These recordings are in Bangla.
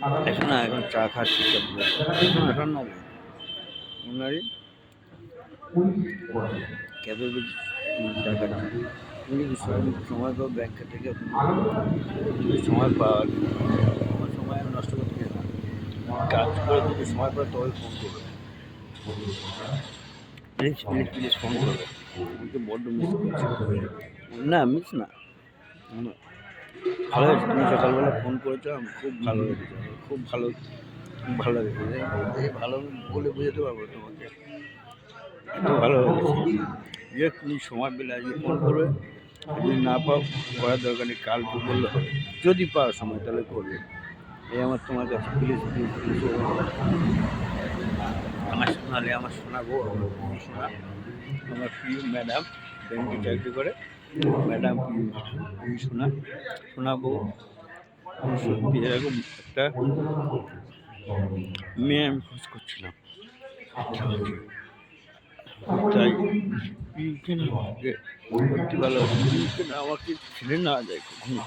এখন না, এখন চা খাচ্ছি এখন এখন নবে আপনারই ক্যাবের চা খাচ্ছি। তুমি কি সময় পাও ব্যাংকের থেকে? তুমি সময় পাওয়ার তোমার সময় আমি নষ্ট করতে চাই না। কাজ করে যদি সময় পাও তবে ফোন করবে, প্লিজ প্লিজ প্লিজ ফোন করবে। আমাকে বড্ড মিস করছি। না মিস না, ভালো হয়েছে তুমি সকালবেলা ফোন করেছো, আমার খুব ভালো লেগেছে, আমার খুব ভালো ভালো লেগেছে। ভালো বলে বোঝাতে পারবো তোমাকে, এত ভালো লেগেছে যে তুমি সময় পেলে আজকে ফোন করবে। যদি না পাও করার দরকার নেই, কালকে বললে হবে। যদি পাও সময় তাহলে করবে। এই আমার তোমার কাছে প্লিজ প্লিজ প্লিজ। আমার শোনালে আমার শোনাবো, আমার শোনা আমার প্রিয় ম্যাডাম, ব্যাংকে চাকরি করে ম্যাডাম, প্রিয় শোনা শোনাবো। সত্যি এরকম একটা মেয়ে আমি খোঁজ করছিলাম, তাই প্রিয়কে না আমাকে সত্যি ভালো, প্রিয়কে না আমাকে ছেড়ে না যায়, কখনো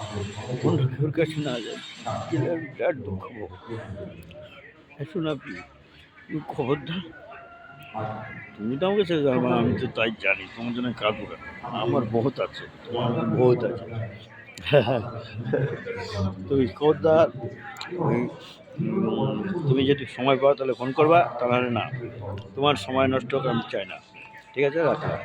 কখনো কেউর কাছে না যায়, গেলে আমি বিরাট দুঃখ পাবো। শোনা প্রিয়, তুমি খবরদার, তুমি তো আমাকে ছেড়ে যাবে না, আমি তো তাই জানি, তোমার জন্য কাঁদবো কেন, আমার বহুত আছে, তোমার বহুত আছে। তুমি খবরদার, তুমি যদি সময় পাও তাহলে ফোন করবা, তাহলে না, তোমার সময় নষ্ট হোক আমি চাই না। ঠিক আছে, রাখলাম।